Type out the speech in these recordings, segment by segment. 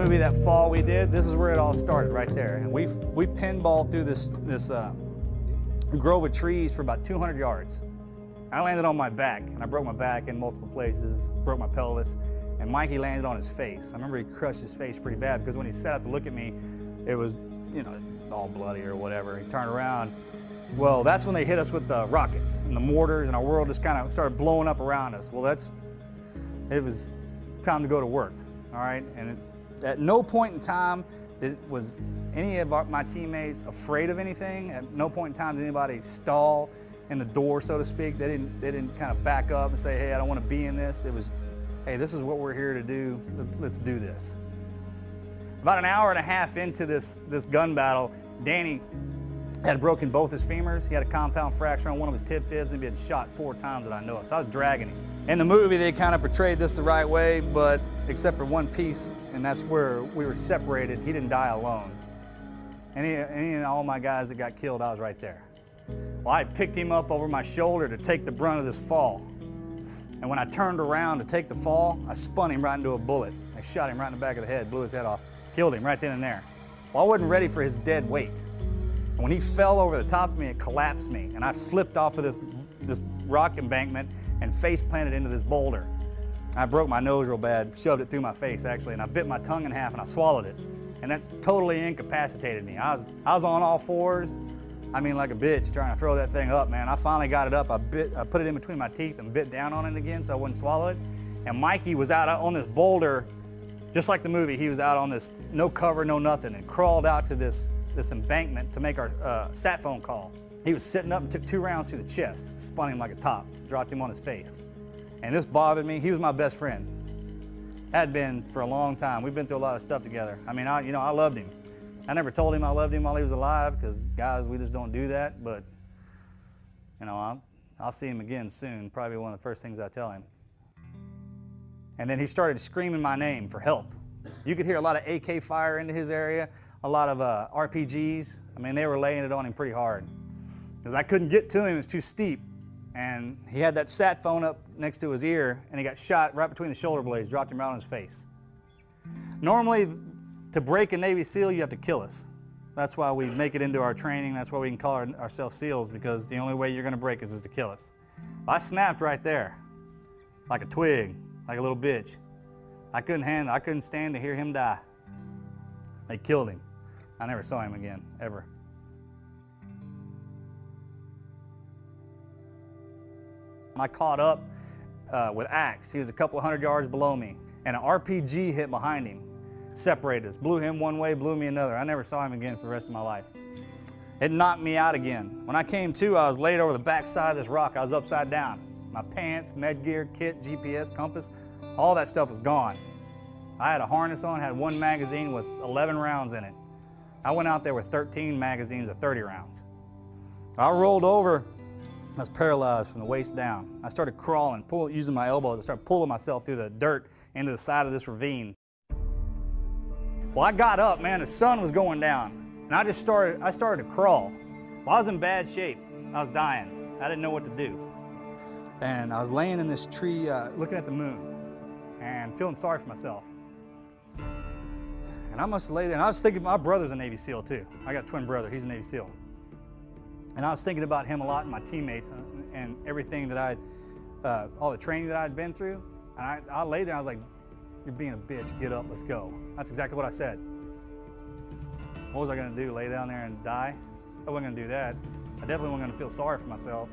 movie that fall we did, this is where it all started, right there. And we pinballed through this grove of trees for about 200 yards. I landed on my back, and I broke my back in multiple places, broke my pelvis, and Mikey landed on his face. I remember he crushed his face pretty bad because when he sat up to look at me, it was, you know, all bloody or whatever. He turned around. Well, that's when they hit us with the rockets and the mortars, and our world just kind of started blowing up around us. Well, it was time to go to work, all right? And at no point in time was any of my teammates afraid of anything. At no point in time did anybody stall in the door, so to speak. They didn't kind of back up and say, hey, I don't want to be in this. It was, hey, this is what we're here to do. Let's do this. About an hour and a half into this gun battle, Danny had broken both his femurs. He had a compound fracture on one of his tib fibs, and he'd been shot 4 times that I know of. So I was dragging him. In the movie, they kind of portrayed this the right way, but except for one piece, and that's where we were separated. He didn't die alone. Any and all my guys that got killed, I was right there. Well, I picked him up over my shoulder to take the brunt of this fall. And when I turned around to take the fall, I spun him right into a bullet. I shot him right in the back of the head, blew his head off, killed him right then and there. Well, I wasn't ready for his dead weight. And when he fell over the top of me, it collapsed me, and I flipped off of this rock embankment and face planted into this boulder. I broke my nose real bad, shoved it through my face actually, and I bit my tongue in half and I swallowed it. And that totally incapacitated me. I was on all fours, I mean like a bitch, trying to throw that thing up, man. I finally got it up, I put it in between my teeth and bit down on it again so I wouldn't swallow it. And Mikey was out on this boulder, just like the movie. He was out on this, no cover, no nothing, and crawled out to this embankment to make our sat phone call. He was sitting up and took 2 rounds through the chest, spun him like a top, dropped him on his face. And this bothered me. He was my best friend. Had been for a long time. We've been through a lot of stuff together. I mean, I loved him. I never told him I loved him while he was alive, because guys, we just don't do that. But you know, I'll see him again soon. Probably one of the first things I tell him. And then he started screaming my name for help. You could hear a lot of AK fire into his area, a lot of RPGs. I mean, they were laying it on him pretty hard. Because I couldn't get to him, it was too steep. And he had that sat phone up next to his ear, and he got shot right between the shoulder blades, dropped him right on his face. Normally, to break a Navy SEAL, you have to kill us. That's why we make it into our training. That's why we can call ourselves SEALs, because the only way you're going to break us is to kill us. I snapped right there, like a twig, like a little bitch. I couldn't stand to hear him die. They killed him. I never saw him again, ever. I caught up with Axe. He was a couple of 100 yards below me, and an RPG hit behind him, separated us, blew him one way, blew me another. I never saw him again for the rest of my life. It knocked me out again. When I came to, I was laid over the back side of this rock. I was upside down. My pants, med gear, kit, GPS, compass, all that stuff was gone. I had a harness on, had 1 magazine with 11 rounds in it. I went out there with 13 magazines of 30 rounds. I rolled over. I was paralyzed from the waist down. I started crawling, using my elbows. I started pulling myself through the dirt into the side of this ravine. Well, I got up, man. The sun was going down, and I started to crawl. Well, I was in bad shape. I was dying. I didn't know what to do. And I was laying in this tree, looking at the moon, and feeling sorry for myself. And I must have laid there, and I was thinking, my brother's a Navy SEAL too. I got a twin brother, he's a Navy SEAL. And I was thinking about him a lot and my teammates and everything that all the training that I'd been through. And I lay there, I was like, you're being a bitch, get up, let's go. That's exactly what I said. What was I gonna do, lay down there and die? I wasn't gonna do that. I definitely wasn't gonna feel sorry for myself.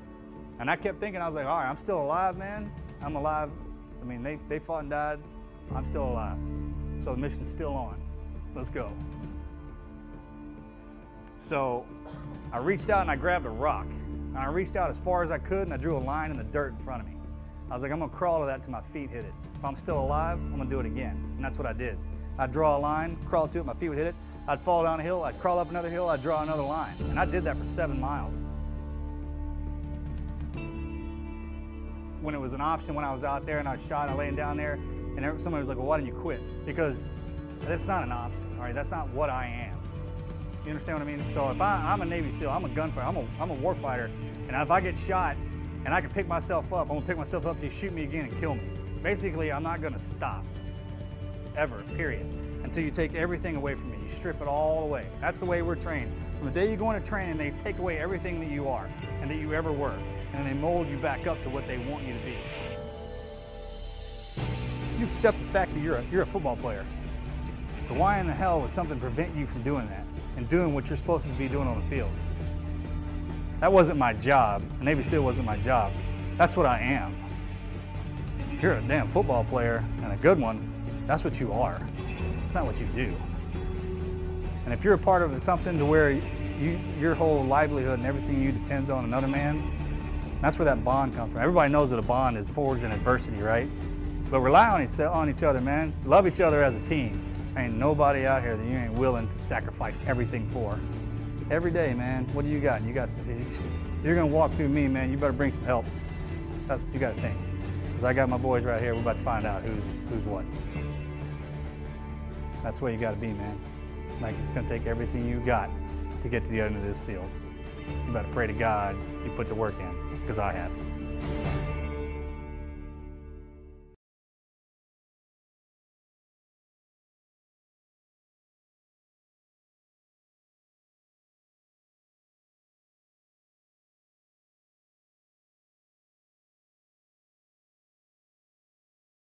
And I kept thinking, I was like, all right, I'm still alive, man. I'm alive. I mean, they fought and died. I'm still alive. So the mission's still on. Let's go. So I reached out and I grabbed a rock. And I reached out as far as I could and I drew a line in the dirt in front of me. I was like, I'm gonna crawl to that till my feet hit it. If I'm still alive, I'm gonna do it again. And that's what I did. I'd draw a line, crawl to it, my feet would hit it. I'd fall down a hill, I'd crawl up another hill, I'd draw another line. And I did that for 7 miles. When it was an option, when I was out there and I was shot, I laying down there, and somebody was like, well, why didn't you quit? Because that's not an option, all right? That's not what I am. You understand what I mean? So if I'm a Navy SEAL, I'm a gunfighter, I'm a war fighter, and if I get shot and I can pick myself up, I'm gonna pick myself up till you shoot me again and kill me. Basically, I'm not gonna stop, ever, period. until you take everything away from you. You strip it all away. That's the way we're trained. From the day you go into training, they take away everything that you are and that you ever were, and they mold you back up to what they want you to be. You accept the fact that you're a football player. So why in the hell would something prevent you from doing that and doing what you're supposed to be doing on the field? That wasn't my job. The Navy SEAL wasn't my job. That's what I am. You're a damn football player, and a good one. That's what you are. It's not what you do. And if you're a part of something to where your whole livelihood and everything you depends on another man, that's where that bond comes from. Everybody knows that a bond is forged in adversity, right? But rely on each other, man. Love each other as a team. Ain't nobody out here that you ain't willing to sacrifice everything for. Every day, man, what do you got? You're gonna walk through me, man, you better bring some help. That's what you gotta think. Because I got my boys right here, we're about to find out who's what. That's where you gotta be, man. Like, it's gonna take everything you got to get to the end of this field. You better pray to God you put the work in, because I have.